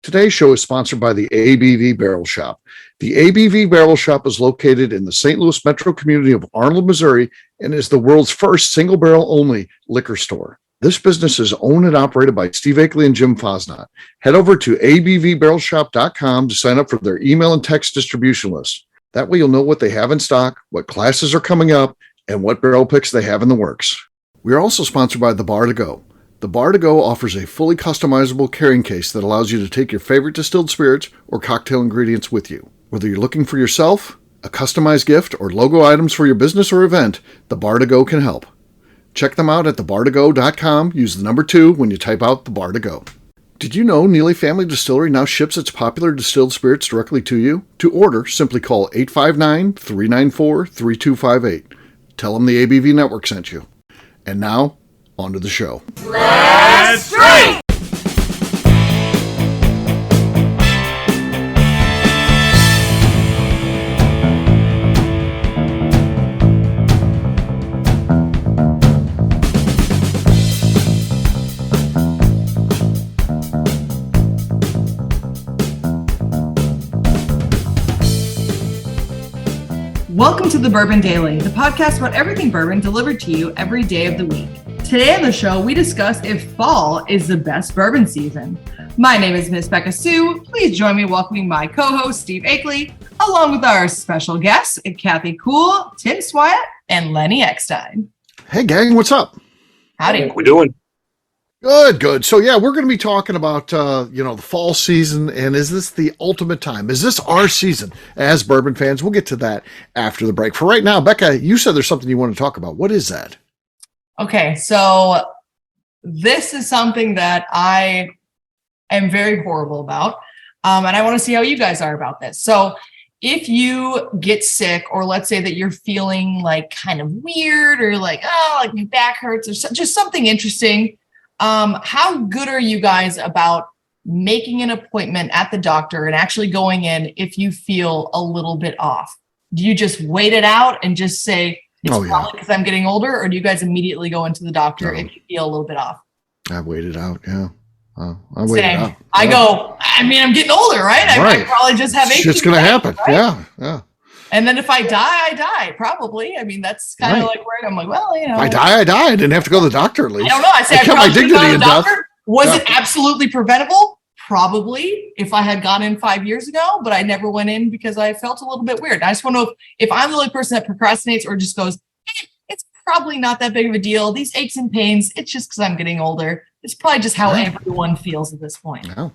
Today's show is sponsored by the ABV Barrel Shop. The ABV Barrel Shop is located in the St. Louis metro community of Arnold, Missouri, and is the world's first single barrel only liquor store. This business is owned and operated by Steve Akeley and Jim Fosnot. Head over to abvbarrelshop.com to sign up for their email and text distribution list. That way you'll know what they have in stock, what classes are coming up, and what barrel picks they have in the works. We are also sponsored by The Bar to Go. The Bar to Go offers a fully customizable carrying case that allows you to take your favorite distilled spirits or cocktail ingredients with you. Whether you're looking for yourself, a customized gift, or logo items for your business or event, The Bar to Go can help. Check them out at thebar2go.com. Use the number 2 when you type out The Bar to Go. Did you know Neely Family Distillery now ships its popular distilled spirits directly to you? To order, simply call 859-394-3258. Tell them the ABV Network sent you. And now, on to the show. Let's drink! Welcome to the Bourbon Daily, the podcast about everything bourbon delivered to you every day of the week. Today on the show, we discuss if fall is the best bourbon season. My name is Miss Beka Sue. Please join me in welcoming my co-host, Steve Akeley, along with our special guests, Kathy Cool, Tim Swyatt, and Lenny Eckstein. Hey, gang, what's up? Howdy. What we doing? Good. So, yeah, we're going to be talking about, the fall season, and is this the ultimate time? Is this our season as bourbon fans? We'll get to that after the break. For right now, Beka, you said there's something you want to talk about. What is that? Okay, so this is something that I am very horrible about, and I want to see how you guys are about this. So if you get sick, or let's say that you're feeling like kind of weird, or like my back hurts, or just something interesting, how good are you guys about making an appointment at the doctor and actually going in if you feel a little bit off? Do you just wait it out and just say, it's probably because I'm getting older, or do you guys immediately go into the doctor if you feel a little bit off? I wait it out, yeah. I wait it out. I go, I'm getting older, right? I probably just have it's going to happen, right? Yeah. And then if I die, I die, probably. That's kind of like where I'm like, well, If I die, I die. I didn't have to go to the doctor, at least. I don't know. I say I kept my dignity in death. Was it absolutely preventable? Probably, if I had gone in 5 years ago, but I never went in because I felt a little bit weird. I just want to know if I'm the only person that procrastinates or just goes, it's probably not that big of a deal. These aches and pains, it's just because I'm getting older. It's probably just how everyone feels at this point. Yeah.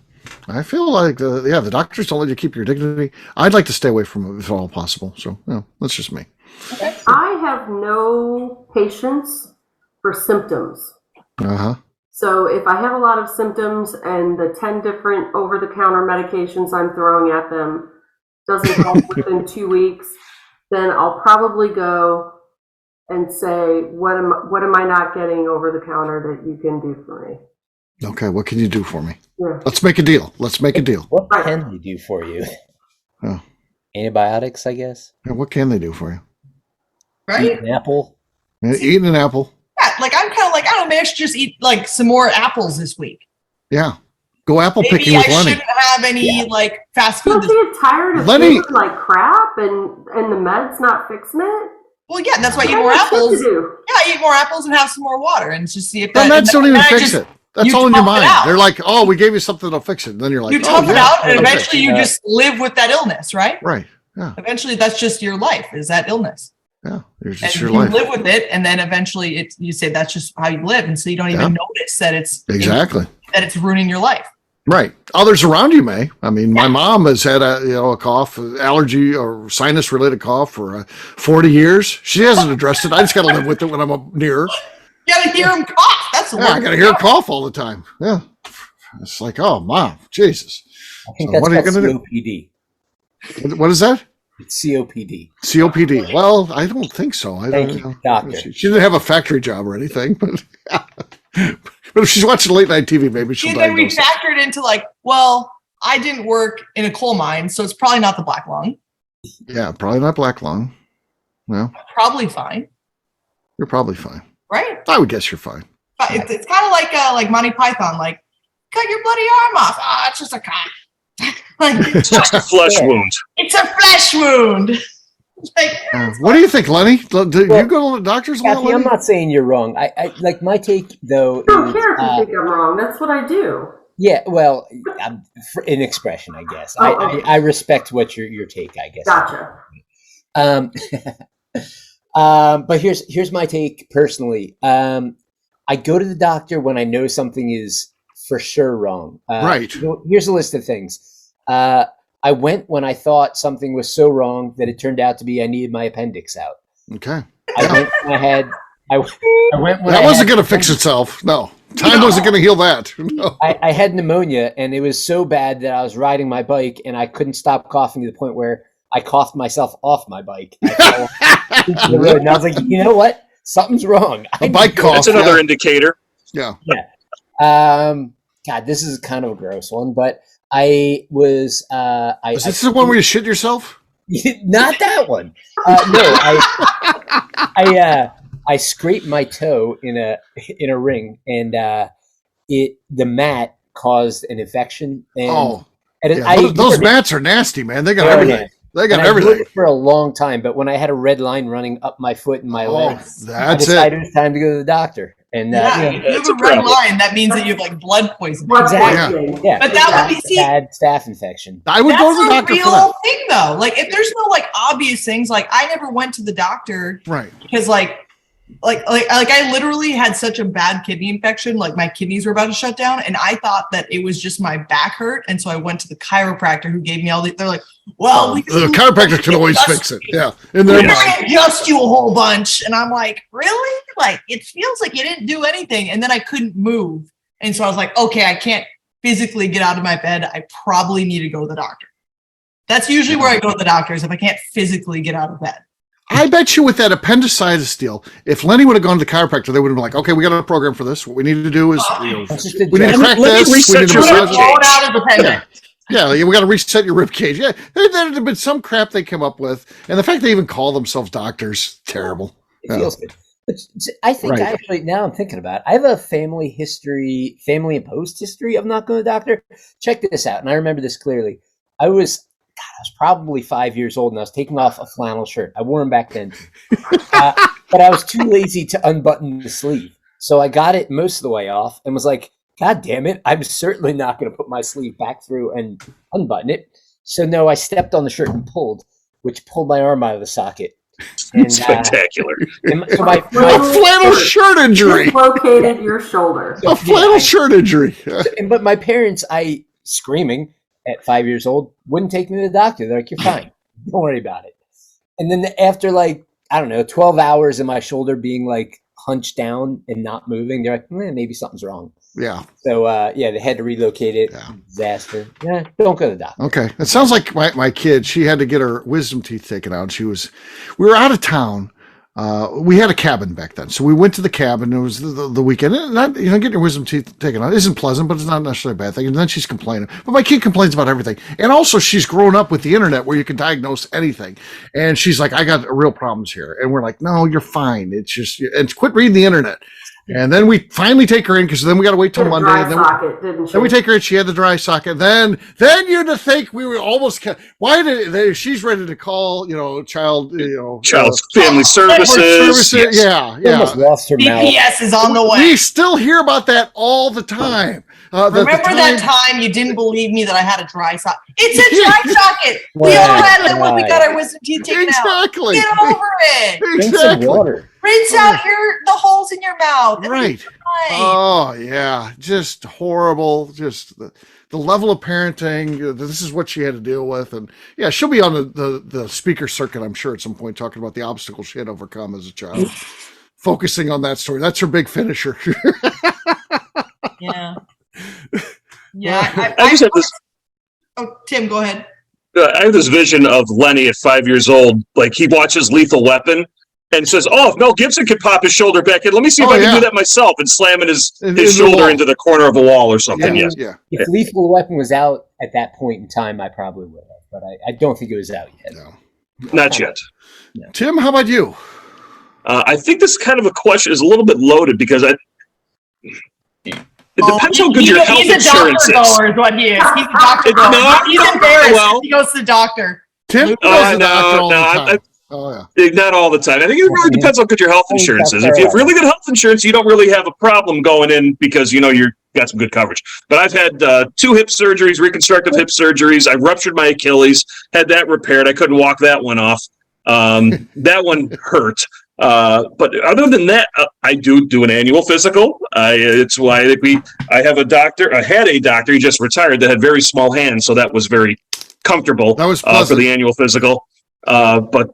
I feel like, the doctors don't let you keep your dignity. I'd like to stay away from it if at all possible. So, that's just me. Okay. I have no patience for symptoms. Uh-huh. So if I have a lot of symptoms and the 10 different over-the-counter medications I'm throwing at them doesn't help within 2 weeks, then I'll probably go and say, what am I not getting over the counter that you can do for me? Okay, what can you do for me? Yeah. Let's make a deal. What can they do for you? Oh. Antibiotics, I guess. Yeah, what can they do for you? Right? Eat an apple. Eating an apple. Yeah, I'm kind of like, I don't know, maybe I should just eat some more apples this week. Yeah. Go apple picking with Lenny. Maybe I shouldn't have any fast food. Don't you get tired of eating crap and the meds not fixing it? Well, yeah, that's why I eat more apples. Yeah, I eat more apples and have some more water and just see if that. The meds don't even fix it. That's all in your mind. They're like, oh, we gave you something that'll fix it. And then you're like, you tough it out, and eventually you just live with that illness, right? Right. Yeah. Eventually, that's just your life, is that illness. Yeah. It's just and your you life. live with it, and then eventually you say that's just how you live, and so you don't even notice that it's that it's ruining your life. Right. Others around you may. I mean, my mom has had a cough, allergy or sinus related cough for 40 years. She hasn't addressed it. I just got to live with it when I'm near her. You got to hear him cough. That's the word. I got to hear her cough all the time. Yeah. It's like, oh, Mom, Jesus. I think that's what are you going to do? COPD. What is that? It's COPD. COPD. Well, I don't think so. Thank you, doctor. She didn't have a factory job or anything, but but if she's watching late night TV, maybe she'll diagnose it. And then we factored into I didn't work in a coal mine, so it's probably not the black lung. Yeah, probably not black lung. No. Probably fine. You're probably fine. Right? I would guess you're fine. It's kind of like Monty Python, cut your bloody arm off. It's just a cut. Like, It's just a flesh wound. it's a flesh wound. Like, What do you think, Lenny? Do you go to the doctors a lot, Kathy, Lenny? I'm not saying you're wrong. I like my take though. I don't care if is, you think I'm wrong. That's what I do. Yeah, well, an expression, I guess. Oh, okay. I respect what your take, I guess. Gotcha. But here's my take personally. I go to the doctor when I know something is for sure wrong. Right. Here's a list of things. I went when I thought something was so wrong that it turned out to be I needed my appendix out. Okay. I went when I had. I went when That I wasn't had- going to fix itself. No. Time wasn't going to heal that. No. I had pneumonia, and it was so bad that I was riding my bike, and I couldn't stop coughing to the point where I coughed myself off my bike. I fell into the road, and I was like, you know what? Something's wrong. A bike cough. That's another indicator. Yeah. God, this is kind of a gross one, but I was. Is this the one where you shit yourself? Not that one. I scraped my toe in a ring, and the mat caused an infection. And, those mats are nasty, man. They got They're everything. nasty. They got And I everything. rode it for a long time, but when I had a red line running up my foot and my legs, I that's decided it. it was time to go to the doctor. And yeah, if you have a red line, that means that you have like blood poisoning. exactly. Yeah. But that would be bad staph infection. I would go to the That's a doctor for real that. thing, though. Like, if there's no like obvious things, like I never went to the doctor Right. because like I literally had such a bad kidney infection, like my kidneys were about to shut down, and I thought that it was just my back hurt, and so I went to the chiropractor who gave me all the. They're like, "Well, The chiropractor can always fix it. Yeah. In we're their gonna mind. adjust you a whole bunch," and I'm like, "Really? Like, it feels like you didn't do anything," and then I couldn't move, and so I was like, "Okay, I can't physically get out of my bed. I probably need to go to the doctor." That's usually where I go to the doctor is if I can't physically get out of bed. I bet you with that appendicitis deal, if Lenny would have gone to the chiropractor, they would have been like, okay, we got a program for this. What we need to do is we need to crack Let me this. We reset need to your massage rib it. cage. Blown out of the appendix. Yeah, we got to reset your rib cage. Yeah, there'd have been some crap they came up with. And the fact they even call themselves doctors, terrible. It feels good. But I think Right. actually, now I'm thinking about it, I have a family imposed history of not going to the doctor. Check this out. And I remember this clearly. I was probably 5 years old, and I was taking off a flannel shirt. I wore them back then. But I was too lazy to unbutton the sleeve. So I got it most of the way off and was like, God damn it, I'm certainly not going to put my sleeve back through and unbutton it. So no, I stepped on the shirt and pulled, which pulled my arm out of the socket. And, Spectacular. so my A flannel shirt injury. Dislocated your shoulder. A flannel shirt injury. But my parents, screaming at 5 years old, wouldn't take me to the doctor. They're like, you're fine. Don't worry about it. And then after 12 hours of my shoulder being like hunched down and not moving, they're like, maybe something's wrong. Yeah. So, they had to relocate it. Yeah. Disaster. Yeah, don't go to the doctor. Okay. It sounds like my kid, she had to get her wisdom teeth taken out. We were out of town. We had a cabin back then. So we went to the cabin. It was the weekend. And getting your wisdom teeth taken out isn't pleasant, but it's not necessarily a bad thing. And then she's complaining. But my kid complains about everything. And also she's grown up with the internet where you can diagnose anything. And she's like, I got real problems here. And we're like, no, you're fine. It's just, and quit reading the internet. And then we finally take her in because then we got to wait till Had a Monday. dry And socket, didn't she? then we take her in. She had the dry socket. Then you'd have think we were almost. Why did they? She's ready to call. Child's family services. Yes. Yeah. Almost lost her mouth. BPS is on the way. We still hear about that all the time. Remember that time you didn't believe me that I had a dry socket? It's a dry socket. We all had it when we got our wisdom teeth taken out. Exactly. Get over it. Drink some Exactly. water. Rinse out the holes in your mouth. Right. Fine. Oh yeah, just horrible. Just the level of parenting. This is what she had to deal with, and yeah, she'll be on the speaker circuit, I'm sure, at some point, talking about the obstacles she had to overcome as a child. Focusing on that story. That's her big finisher. Yeah. Yeah. I just have this. Oh, Tim, go ahead. I have this vision of Lenny at 5 years old. Like he watches Lethal Weapon and says, "Oh, if Mel Gibson could pop his shoulder back in, let me see if I can do that myself," and slamming his shoulder into the corner of a wall or something. Yeah. Yes. Yeah. If Lethal Weapon was out at that point in time, I probably would have. But I don't think it was out yet. No. Not yet. Tim, how about you? I think this kind of a question is a little bit loaded because It depends how good your health he's a insurance doctor is. goer is what he is. He's a doctor No, goer. He's embarrassed. well- He goes to the doctor. Tim goes to the doctor all the time. Oh yeah. Not all the time. I think it really depends how good your health insurance is. If you have really good health insurance, you don't really have a problem going in because you're got some good coverage. But I've had 2 hip surgeries, reconstructive hip surgeries. I ruptured my Achilles, had that repaired. I couldn't walk that one off. That one hurt. But other than that, I do an annual physical. It's why I have a doctor. I had a doctor. He just retired that had very small hands, so that was very comfortable. That was for the annual physical. But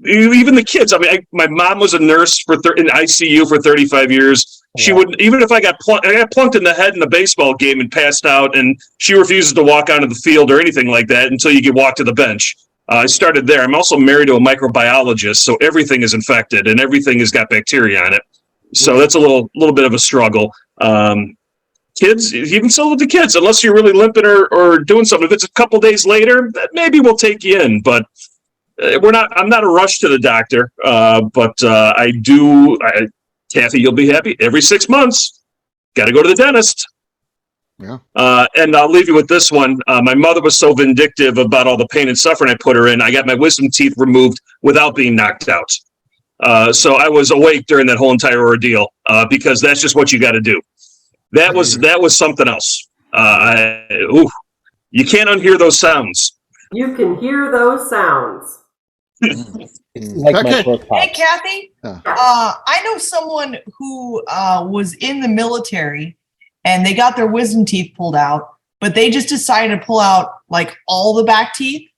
even the kids. I mean, my mom was a nurse in ICU for 35 years. She would, even if I got plunked in the head in a baseball game and passed out, and she refuses to walk onto the field or anything like that until you get walked to the bench. I started there. I'm also married to a microbiologist, so everything is infected and everything has got bacteria on it. So that's a little bit of a struggle. Kids, even so with the kids, unless you're really limping or doing something, if it's a couple days later, maybe we'll take you in. But I'm not a rush to the doctor. But Kathy, you'll be happy. Every 6 months, got to go to the dentist. Yeah. And I'll leave you with this one. My mother was so vindictive about all the pain and suffering I put her in. I got my wisdom teeth removed without being knocked out. So I was awake during that whole entire ordeal because that's just what you got to do. That was something else. You can't unhear those sounds. You can hear those sounds. It's like my pork Hey, pops. Kathy. I know someone who was in the military and they got their wisdom teeth pulled out, but they just decided to pull out like all the back teeth.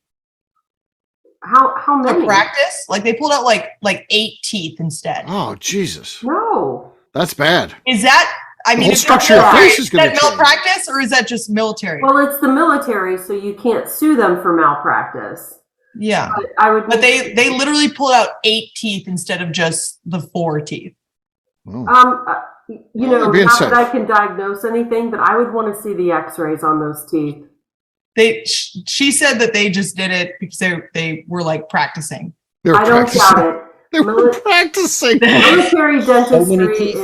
How many? For practice? Like they pulled out like 8 teeth instead. Oh Jesus. No. That's bad. Is that? I mean, whole is structure of your face is going to that change. malpractice or is that just military? Well, it's the military, so you can't sue them for malpractice. Yeah. But they literally pulled out 8 teeth instead of just the 4 teeth. Oh. Not being that safe. I can diagnose anything, but I would want to see the X-rays on those teeth. She said that they just did it because they were like practicing. They were I don't practicing. doubt it. They were practicing. Military many dentistry teeth.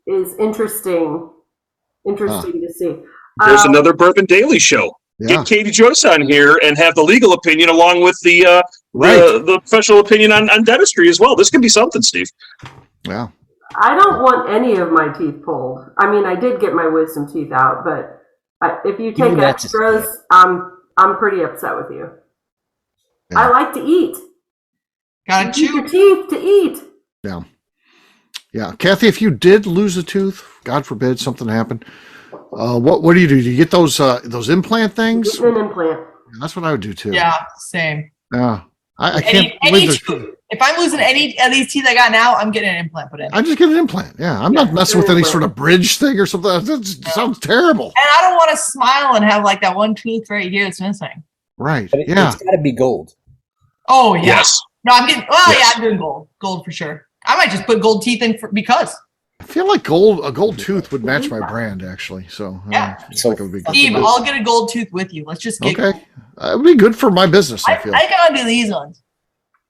is interesting to see. There's another Bourbon Daily Show. Yeah. Get Katie Joyce on here and have the legal opinion along with the professional opinion on dentistry as well. This could be something, Steve. Yeah. I don't want any of my teeth pulled. I mean, I did get my wisdom teeth out, but if you take Even that's extras, I'm pretty upset with you. Yeah. I like to eat. Gotta You use chew. your teeth to eat. Yeah. Yeah. Kathy, if you did lose a tooth, God forbid something happened, what do? Do you get those implant things? Get an implant. That's what I would do too. Yeah, same. Yeah. I can't believe there's. If I'm losing any of these teeth I got now, I'm getting an implant put in. I just get an implant. Yeah. I'm not messing with any sort of bridge thing or something. That sounds terrible. And I don't want to smile and have like that one tooth right here that's missing. Right. But Yeah. it's got to be gold. Oh yeah. Yes. No, I'm getting. Well, Yes. yeah, I'm doing gold. Gold for sure. I might just put gold teeth in because. I feel like a gold tooth would match my brand actually. So Yeah. I feel like it would be good. Steve, I'll get a gold tooth with you. Let's just get. Okay. It would be good for my business, I feel. I gotta do these ones.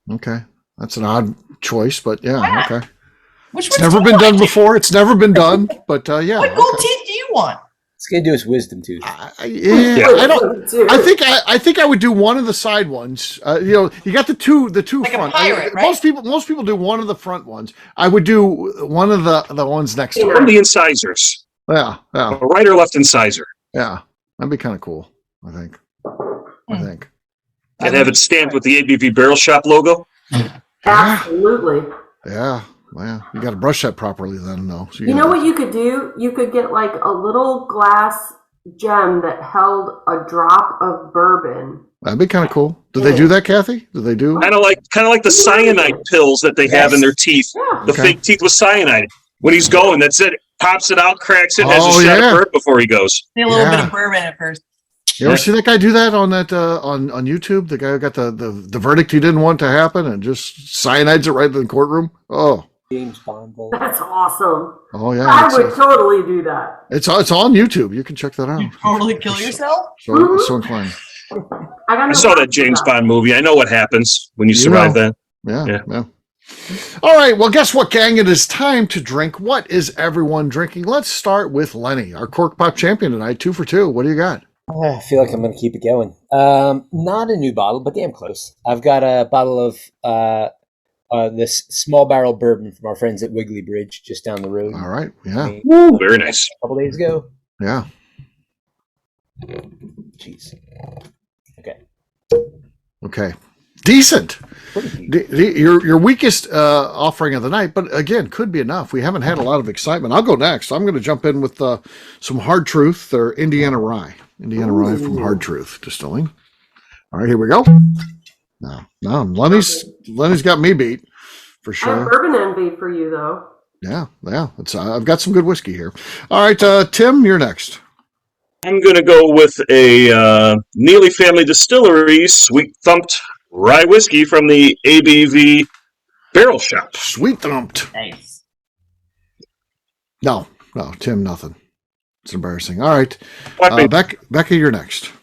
Okay. That's an odd choice, but yeah, Why not? okay. Which It's ones never do been you done want? before. It's never been done, but yeah. What gold okay. teeth do you want? It's gonna do his wisdom tooth. Yeah, I don't. I think I would do one of the side ones. You got the two Like a front. pirate, right? Most people do one of the front ones. I would do one of the ones next to From it. the incisors. Yeah, Right or left incisor. yeah. That'd be kind of cool. I think. And have it stamped with the ABV Barrel Shop logo. Absolutely. Yeah. Well, you got to brush that properly then, though. So You know what you could do? You could get like a little glass gem that held a drop of bourbon. That'd be kind of cool. Do they do that, Kathy? Do they do? Kind of like the cyanide pills that they have in their teeth. Yeah. The fake teeth with cyanide. When he's going, that's it. Pops it out, cracks it, has a shot of bourbon before he goes. Need a little bit Yeah. of bourbon at first. You ever see that guy do that on that on YouTube? The guy who got the verdict he didn't want to happen and just cyanides it right in the courtroom. Oh, James Bond. Gold. That's awesome. oh yeah. I would totally do that. It's on YouTube. You can check that out. You totally kill yourself? So inclined. I I saw that James Bond movie. I know what happens when you survive that. Yeah. Yeah. Yeah. All right. Well, guess what, gang? It is time to drink. What is everyone drinking? Let's start with Lenny, our cork pop champion tonight. 2 for 2. What do you got? I feel like I'm going to keep it going. Not a new bottle, but damn close. I've got a bottle of this small barrel bourbon from our friends at Wiggly Bridge, just down the road. All right. Yeah. Woo, very nice. A couple days ago. Yeah. Jeez. Okay. Okay. Decent. Your weakest offering of the night, but again, could be enough. We haven't had a lot of excitement. I'll go next. I'm going to jump in with some Hard Truth or Indiana Rye. Indiana Rye from Hard Truth Distilling. All right, here we go. No, Lenny's got me beat for I sure. have bourbon envy for you, though. Yeah. It's I've got some good whiskey here. All right, Tim, you're next. I'm going to go with a Neely Family Distillery Sweet Thumped Rye Whiskey from the ABV Barrel Shop. Sweet thumped. Nice. No, Tim, nothing. It's embarrassing. All right, Becca, you're next.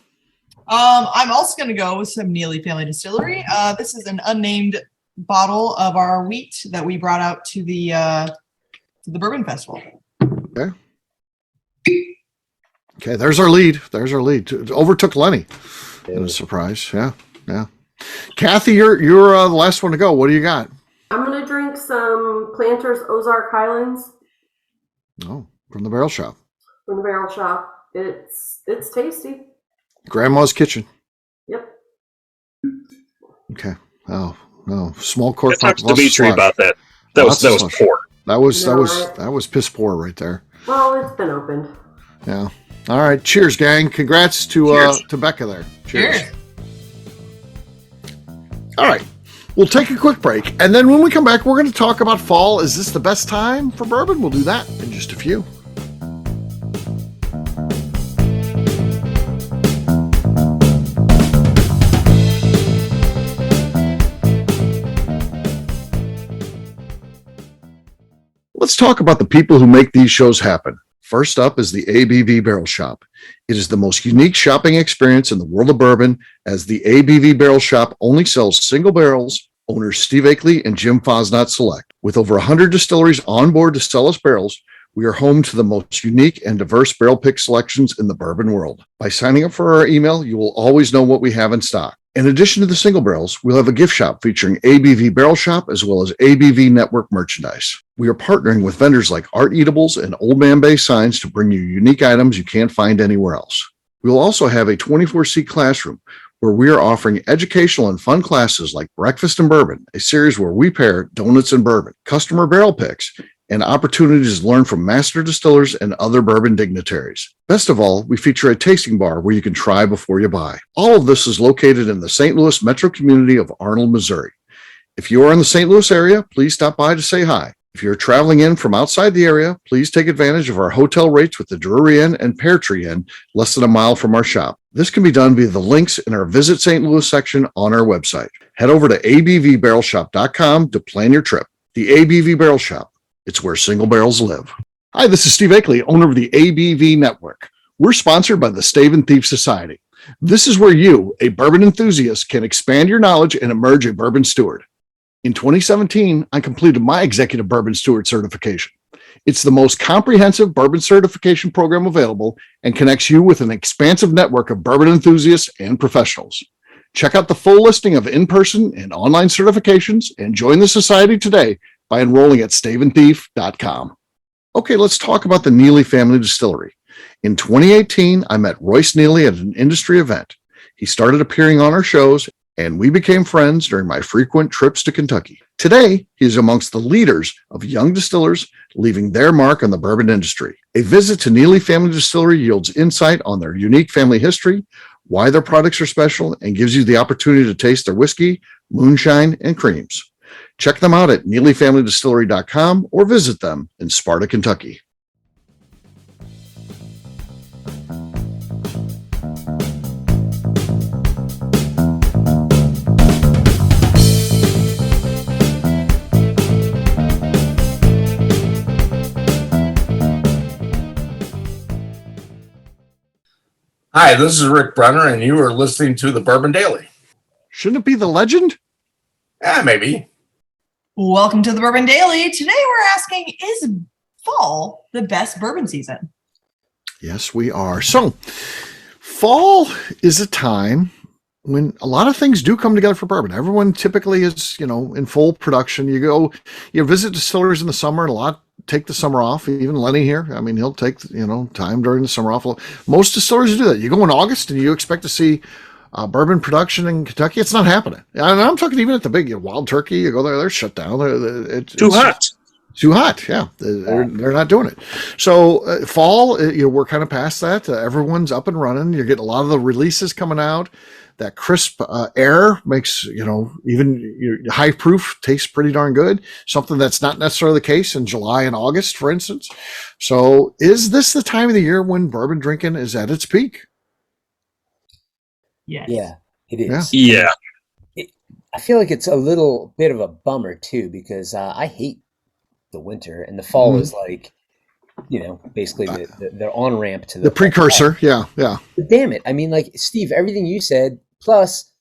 I'm also going to go with some Neely Family Distillery. This is an unnamed bottle of our wheat that we brought out to the Bourbon Festival. Okay, there's our lead. It overtook Lenny. In a surprise. Yeah. Kathy, you're the last one to go. What do you got? I'm going to drink some Planters Ozark Highlands. Oh, from the Barrel Shop. From the Barrel Shop. It's tasty. Grandma's Kitchen. Yep. Okay. Oh, no. Small cork. Talk to Dimitri about that. That was poor. That was piss poor right there. Well, it's been opened. Yeah. All right. Cheers, gang. Congrats to Becca there. Cheers. All right. We'll take a quick break, and then when we come back, we're going to talk about fall. Is this the best time for bourbon? We'll do that in just a few. Let's talk about the people who make these shows happen. First up is the ABV Barrel Shop. It is the most unique shopping experience in the world of bourbon, as the ABV Barrel Shop only sells single barrels. Owners Steve Akeley and Jim Fosnot select. With over 100 distilleries on board to sell us barrels, we are home to the most unique and diverse barrel pick selections in the bourbon world. By signing up for our email, you will always know what we have in stock. In addition to the single barrels, we'll have a gift shop featuring ABV Barrel Shop as well as ABV Network merchandise. We are partnering with vendors like Art Eatables and Old Man Bay Signs to bring you unique items you can't find anywhere else. We will also have a 24-seat classroom where we are offering educational and fun classes like Breakfast and Bourbon, a series where we pair donuts and bourbon, customer barrel picks, and opportunities to learn from master distillers and other bourbon dignitaries. Best of all, we feature a tasting bar where you can try before you buy. All of this is located in the St. Louis metro community of Arnold, Missouri. If you are in the St. Louis area, please stop by to say hi. If you're traveling in from outside the area, please take advantage of our hotel rates with the Drury Inn and Pear Tree Inn, less than a mile from our shop. This can be done via the links in our Visit St. Louis section on our website. Head over to abvbarrelshop.com to plan your trip. The ABV Barrel Shop. It's where single barrels live. Hi, this is Steve Akeley, owner of the ABV Network. We're sponsored by the Stave and Thief Society. This is where you, a bourbon enthusiast, can expand your knowledge and emerge a bourbon steward. In 2017, I completed my Executive Bourbon Steward certification. It's the most comprehensive bourbon certification program available and connects you with an expansive network of bourbon enthusiasts and professionals. Check out the full listing of in-person and online certifications and join the society today by enrolling at staveandthief.com. Okay, let's talk about the Neely Family Distillery. In 2018, I met Royce Neely at an industry event. He started appearing on our shows, and we became friends during my frequent trips to Kentucky. Today, he is amongst the leaders of young distillers leaving their mark on the bourbon industry. A visit to Neely Family Distillery yields insight on their unique family history, why their products are special, and gives you the opportunity to taste their whiskey, moonshine, and creams. Check them out at NeelyFamilyDistillery.com or visit them in Sparta, Kentucky. Hi, this is Rick Brenner, and you are listening to the Bourbon Daily. Shouldn't it be the legend? Maybe. Welcome to the Bourbon Daily. Today we're asking, is fall the best bourbon season? Yes, we are. So, fall is a time when a lot of things do come together for bourbon. Everyone typically is, in full production. You visit distilleries in the summer, and take the summer off. Even Lenny here, I mean, he'll take, time during the summer off. Most distilleries do that. You go in August and you expect to see bourbon production in Kentucky. It's not happening. And I'm talking even at the big Wild Turkey. You go there, they're shut down. It's too hot. Too hot. Yeah. They're not doing it. So fall, we're kind of past that. Everyone's up and running. You're getting a lot of the releases coming out. That crisp air makes, even your high proof tastes pretty darn good. Something that's not necessarily the case in July and August, for instance. So is this the time of the year when bourbon drinking is at its peak? Yes. Yeah, it is. Yeah. I feel like it's a little bit of a bummer too, because I hate the winter, and the fall is like, basically the on ramp to the precursor. Yeah. But damn it. I mean, like, Steve, everything you said, plus,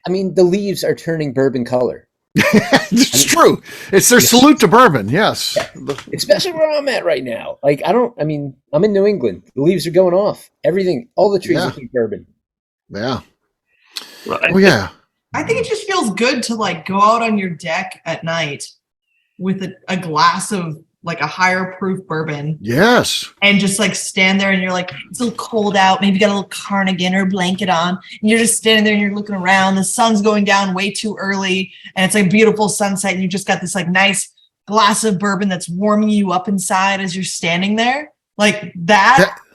I mean, the leaves are turning bourbon color. It's true. It's their salute to bourbon. Yes. Yeah. Especially where I'm at right now. Like, I'm in New England. The leaves are going off. Everything, all the trees are looking bourbon. Yeah. Right. Oh, yeah. I think it just feels good to go out on your deck at night with a glass of a higher proof bourbon. Yes. And just stand there and you're it's a little cold out. Maybe you got a little cardigan or blanket on. And you're just standing there and you're looking around. The sun's going down way too early. And it's a beautiful sunset. And you just got this nice glass of bourbon that's warming you up inside as you're standing there. Yes.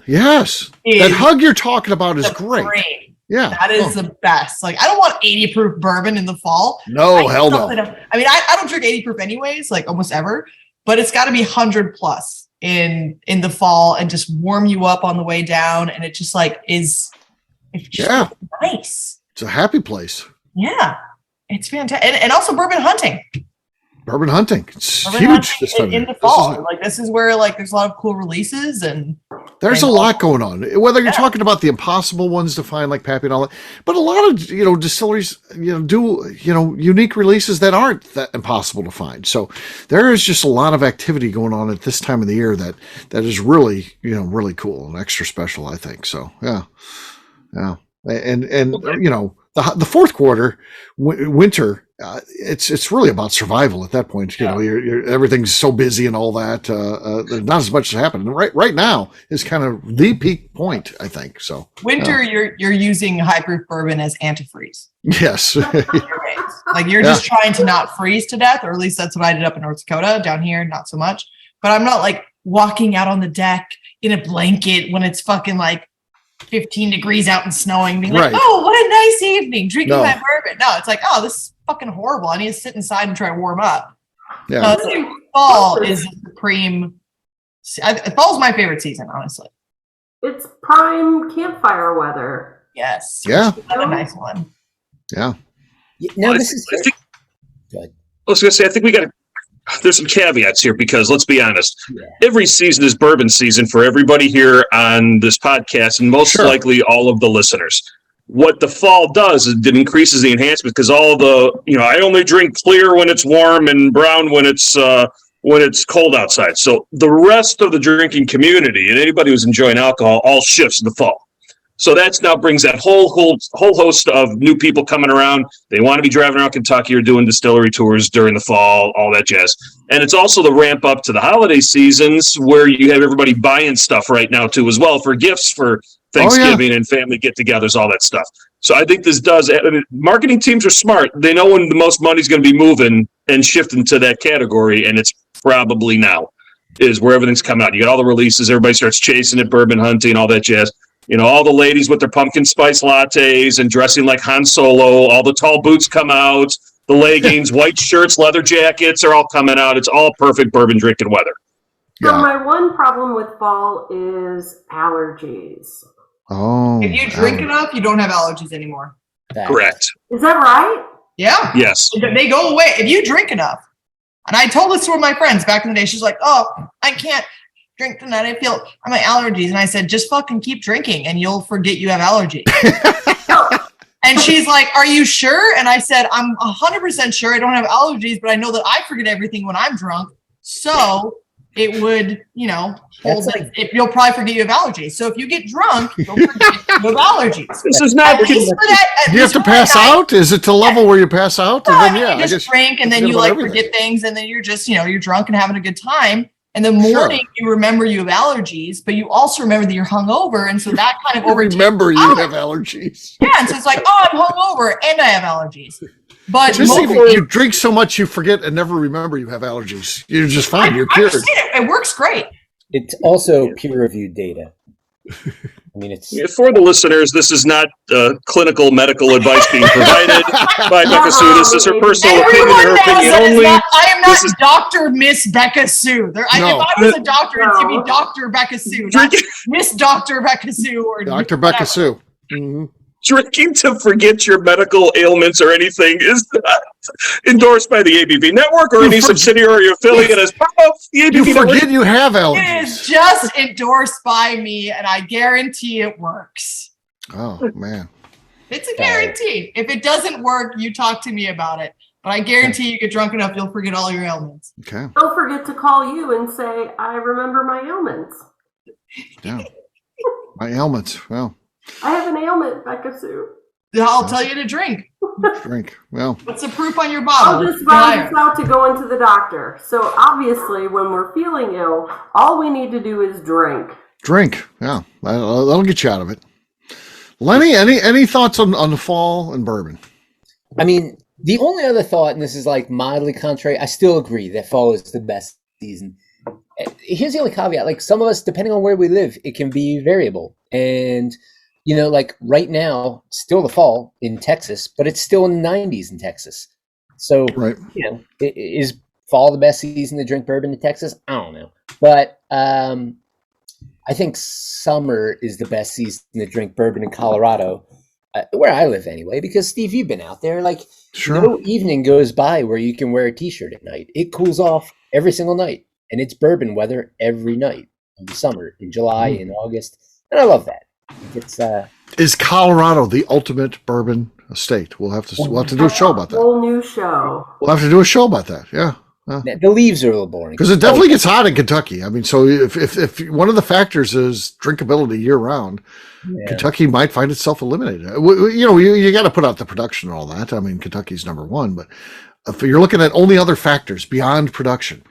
That hug you're talking about is great. Yeah. That is the best. I don't want 80 proof bourbon in the fall. No, hell no. I mean, I don't drink 80 proof anyways, almost ever, but it's got to be 100 plus in the fall and just warm you up on the way down. And it just it's just nice. It's a happy place. Yeah. It's fantastic. And also bourbon hunting. Bourbon hunting. It's huge this time in the fall. This is where there's a lot of cool releases and there's a lot going on. Whether you're talking about the impossible ones to find like Pappy and all that, but a lot of distilleries do unique releases that aren't that impossible to find. So there is just a lot of activity going on at this time of the year that is really really cool and extra special, I think. So yeah. And the fourth quarter, winter. It's really about survival at that point. You're everything's so busy and all that. There's not as much to happen. And right now is kind of the peak point, I think. So winter, you're using high proof bourbon as antifreeze. Yes, you're just trying to not freeze to death, or at least that's what I did up in North Dakota. Down here, not so much. But I'm not walking out on the deck in a blanket when it's fucking 15 degrees out and snowing, being oh, what a nice evening, drinking my bourbon. No, it's oh, this is fucking horrible. I need to sit inside and try to warm up. Yeah. Fall is the supreme. Fall's my favorite season, honestly. It's prime campfire weather. Yes. Yeah. That's a nice one. Yeah. Now I was going to say, I think there's some caveats here because let's be honest, every season is bourbon season for everybody here on this podcast and most likely all of the listeners. What the fall does is it increases the enhancement because all the, I only drink clear when it's warm and brown when it's cold outside. So the rest of the drinking community and anybody who's enjoying alcohol all shifts in the fall. So that's now brings that whole host of new people coming around. They want to be driving around Kentucky or doing distillery tours during the fall, all that jazz. And it's also the ramp up to the holiday seasons where you have everybody buying stuff right now too as well for gifts for Thanksgiving and family get-togethers, all that stuff. So I think this does. Marketing teams are smart. They know when the most money's going to be moving and shifting to that category, and it's probably now is where everything's coming out. You got all the releases. Everybody starts chasing it, bourbon hunting, all that jazz. All the ladies with their pumpkin spice lattes and dressing like Han Solo. All the tall boots come out. The leggings, white shirts, leather jackets are all coming out. It's all perfect bourbon drinking weather. So my one problem with fall is allergies. Oh. If you drink enough, you don't have allergies anymore. Correct. Is that right? Yeah. Yes. They go away if you drink enough. And I told this to one of my friends back in the day. She's like, "Oh, I can't drink tonight. I my allergies." And I said, "Just fucking keep drinking, and you'll forget you have allergies." And she's like, "Are you sure?" And I said, "I'm 100% sure I don't have allergies, but I know that I forget everything when I'm drunk. So it would, hold it. You'll probably forget you have allergies. So if you get drunk, you'll forget you have allergies." This is not. At least for that, You have to pass out? Is it to level where you pass out? No, And then, you just drink and then you forget things and then you're just, you're drunk and having a good time. And the morning you remember you have allergies, but you also remember that you're hungover. And so that kind of remember you have allergies. Yeah. And so it's like, oh, I'm hungover and I have allergies. But just you drink so much you forget and never remember you have allergies. You're just fine. You're cured. It works great. It's also peer-reviewed data. I mean, it's for the listeners. This is not clinical medical advice being provided by Beka Sue. This is her personal opinion, her opinion only. I am not Dr. Miss Beka Sue. If I was a doctor, it'd be Dr. Beka Sue, not Miss Dr. Beka Sue or Dr. Beka Sue. Mm-hmm. Drinking to forget your medical ailments or anything is not endorsed by the ABV network or any subsidiary or affiliate as part of the ABV network. You forget you have allergies. It is just endorsed by me, and I guarantee it works. Oh, man. It's a guarantee. If it doesn't work, you talk to me about it. But I guarantee you get drunk enough, you'll forget all your ailments. Okay. Don't forget to call you and say, I remember my ailments. Yeah. My ailments. Well. I have an ailment, Beka Sue. I'll tell you to drink. Drink. Well. What's the proof on your bottle? I'll just run this out to go into the doctor. So obviously, when we're feeling ill, all we need to do is drink. Drink. Yeah. That'll get you out of it. Lenny, any thoughts on the fall and bourbon? I mean, the only other thought, and this is like mildly contrary, I still agree that fall is the best season. Here's the only caveat. Like some of us, depending on where we live, it can be variable. And like right now, still the fall in Texas, but it's still in the 90s in Texas. So, right. Is fall the best season to drink bourbon in Texas? I don't know. But I think summer is the best season to drink bourbon in Colorado, where I live anyway, because Steve, you've been out there. Like, no evening goes by where you can wear a t-shirt at night. It cools off every single night, and it's bourbon weather every night in the summer, in July, in August. And I love that. It's is Colorado the ultimate bourbon state? We'll have to do a show about that. Whole new show. We'll have to do a show about that. Yeah. The leaves are a little boring because it definitely gets hot in Kentucky. I mean, so if one of the factors is drinkability year round, Kentucky might find itself eliminated. You got to put out the production and all that. I mean, Kentucky's number one, but if you're looking at only other factors beyond production,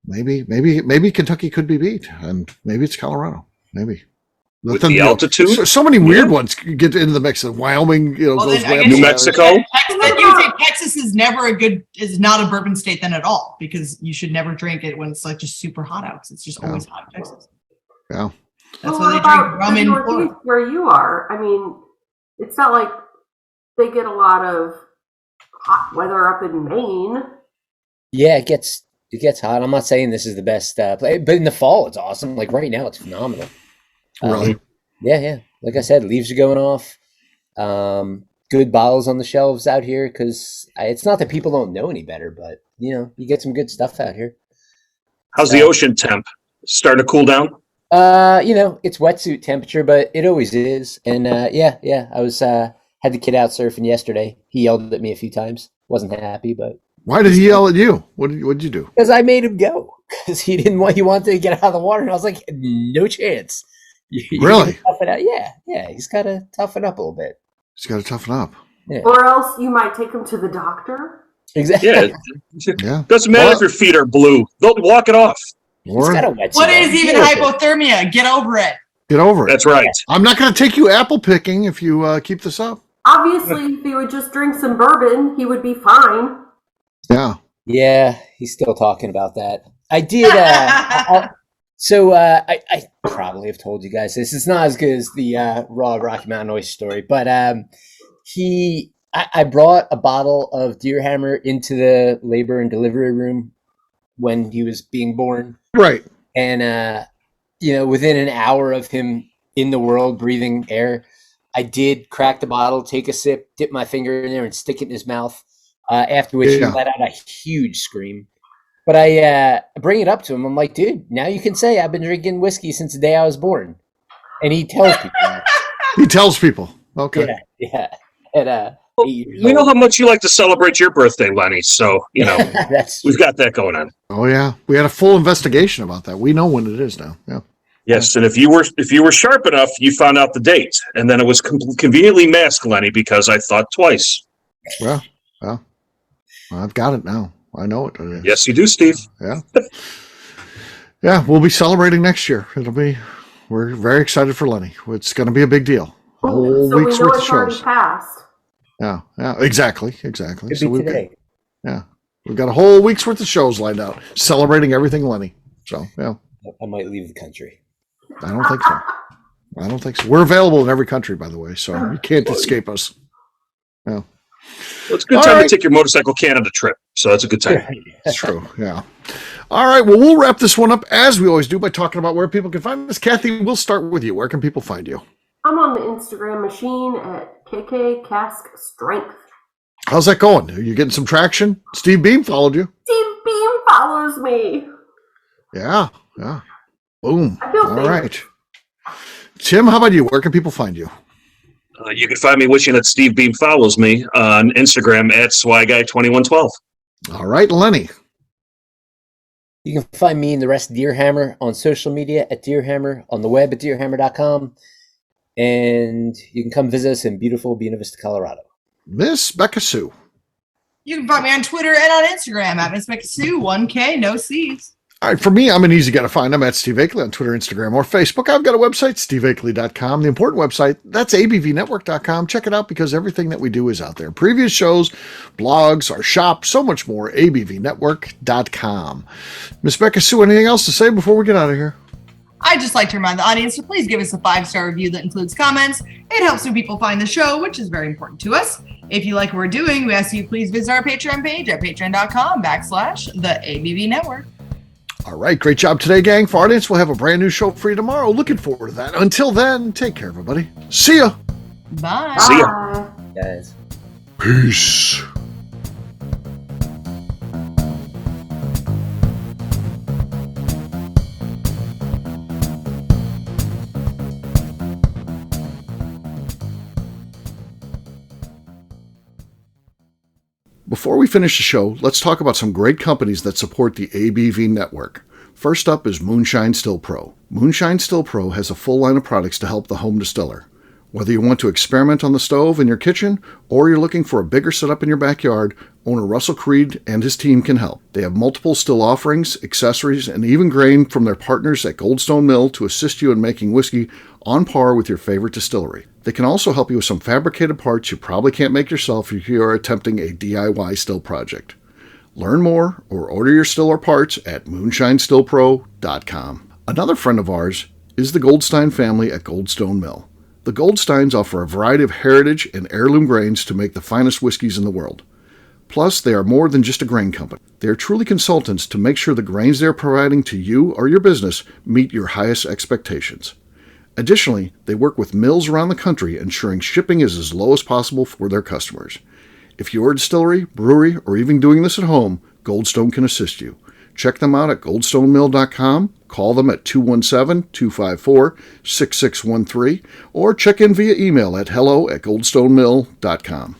maybe Kentucky could be beat, and maybe it's Colorado. Maybe. With the altitude? So many weird ones get into the mix. Wyoming, goes New Mexico. Texas is not a bourbon state then at all, because you should never drink it when it's like just super hot out, because it's just always hot in Texas. Yeah. That's why they drink rum in Florida. Where you are, I mean, it's not like they get a lot of hot weather up in Maine. Yeah, it gets hot. I'm not saying this is the best play, but in the fall it's awesome. Like right now, it's phenomenal. Really? Yeah. Like I said, leaves are going off. Good bottles on the shelves out here, because it's not that people don't know any better, but you get some good stuff out here. How's the ocean temp? Starting to cool down? It's wetsuit temperature, but it always is. And I was had the kid out surfing yesterday. He yelled at me a few times. Wasn't happy, but why did he yell at you? What did you do? Because I made him go. Because he wanted to get out of the water, and I was like, no chance. Really? Tough it out. Yeah. He's got to toughen up a little bit. He's got to toughen up. Yeah. Or else you might take him to the doctor. Exactly. Yeah. Doesn't matter if your feet are blue. They'll walk it off. What is even hypothermia? Get over it. Get over it. That's right. I'm not going to take you apple picking if you keep this up. Obviously, if he would just drink some bourbon, he would be fine. Yeah. Yeah, he's still talking about that. I did. I probably have told you guys this. It's not as good as the raw Rocky Mountain oyster story, but I brought a bottle of Deer Hammer into the labor and delivery room when he was being born. Right. And within an hour of him in the world breathing air, I did crack the bottle, take a sip, dip my finger in there, and stick it in his mouth. After which he let out a huge scream. But I bring it up to him. I'm like, dude, now you can say I've been drinking whiskey since the day I was born. And he tells people. He tells people. Okay. Yeah. At 8 years We know old. how much you like to celebrate your birthday, Lenny. So, That's we've got that going on. Oh yeah, we had a full investigation about that. We know when it is now. Yeah. Yes, and if you were sharp enough, you found out the date, and then it was conveniently masked, Lenny, because I thought twice. Well, I've got it now. I know it. Yes, you do, Steve. Yeah. Yeah, we'll be celebrating next year. We're very excited for Lenny. It's going to be a big deal. A whole So we week's know worth of it's already shows. passed. Yeah, exactly. could So be today. we've got a whole week's worth of shows lined out, celebrating everything Lenny. So yeah, I might leave the country. I don't think so. We're available in every country, by the way, so you can't escape us. Yeah, Well, it's a good All time right. to take your motorcycle Canada trip, so that's a good time. it's true. Yeah. All right. Well, we'll wrap this one up as we always do by talking about where people can find us. Kathy, we'll start with you. Where can people find you? I'm on the Instagram machine at KK Cask Strength. How's that going? Are you getting some traction? Steve Beam followed you. Steve Beam follows me. Yeah. Boom. I feel All famous. right. Tim, how about you? Where can people find you? You can find me wishing that Steve Beam follows me on Instagram at SwyGuy2112. All right, Lenny. You can find me and the rest of Deerhammer on social media at Deerhammer, on the web at deerhammer.com, and you can come visit us in beautiful Buena Vista, Colorado. Miss Beka Sue. You can find me on Twitter and on Instagram at Miss Beka Sue, 1K, no C's. All right, for me, I'm an easy guy to find. I'm at Steve Akeley on Twitter, Instagram, or Facebook. I've got a website, steveakeley.com. The important website, that's abvnetwork.com. Check it out because everything that we do is out there. Previous shows, blogs, our shop, so much more, abvnetwork.com. Miss Beka Sue, anything else to say before we get out of here? I'd just like to remind the audience to please give us a 5-star review that includes comments. It helps new people find the show, which is very important to us. If you like what we're doing, we ask you please visit our Patreon page at patreon.com/the ABV Network. All right, great job today, gang. For our audience, we'll have a brand new show for you tomorrow. Looking forward to that. Until then, take care, everybody. See ya. Bye. See ya. Bye. Guys. Peace. Before we finish the show, let's talk about some great companies that support the ABV network. First up is Moonshine Still Pro. Moonshine Still Pro has a full line of products to help the home distiller. Whether you want to experiment on the stove in your kitchen or you're looking for a bigger setup in your backyard, owner Russell Creed and his team can help. They have multiple still offerings, accessories, and even grain from their partners at Goldstone Mill to assist you in making whiskey on par with your favorite distillery. They can also help you with some fabricated parts you probably can't make yourself if you are attempting a DIY still project. Learn more or order your still or parts at moonshinestillpro.com. Another friend of ours is the Goldstein family at Goldstone Mill. The Goldsteins offer a variety of heritage and heirloom grains to make the finest whiskeys in the world. Plus, they are more than just a grain company. They are truly consultants to make sure the grains they are providing to you or your business meet your highest expectations. Additionally, they work with mills around the country ensuring shipping is as low as possible for their customers. If you're a distillery, brewery, or even doing this at home, Goldstone can assist you. Check them out at goldstonemill.com, call them at 217-254-6613, or check in via email at hello@goldstonemill.com.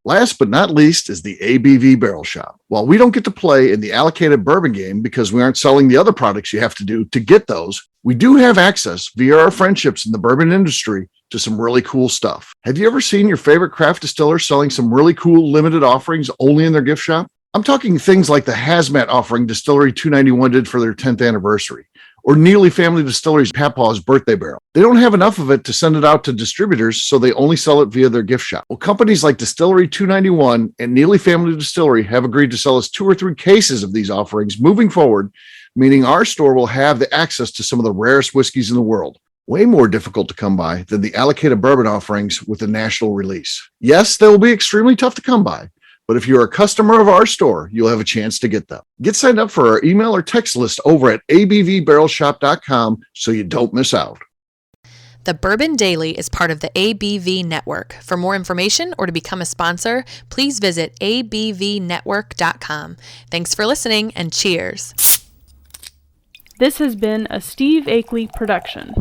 Last but not least is the ABV Barrel Shop. While we don't get to play in the allocated bourbon game because we aren't selling the other products you have to do to get those, we do have access via our friendships in the bourbon industry to some really cool stuff. Have you ever seen your favorite craft distiller selling some really cool limited offerings only in their gift shop? I'm talking things like the hazmat offering Distillery 291 did for their 10th anniversary, or Neely Family Distillery's Papaw's birthday barrel. They don't have enough of it to send it out to distributors, so they only sell it via their gift shop. Well, companies like Distillery 291 and Neely Family Distillery have agreed to sell us 2 or 3 cases of these offerings moving forward, meaning our store will have the access to some of the rarest whiskeys in the world. Way more difficult to come by than the allocated bourbon offerings with a national release. Yes, they will be extremely tough to come by, but if you're a customer of our store, you'll have a chance to get them. Get signed up for our email or text list over at abvbarrelshop.com so you don't miss out. The Bourbon Daily is part of the ABV Network. For more information or to become a sponsor, please visit abvnetwork.com. Thanks for listening and cheers. This has been a Steve Akeley production.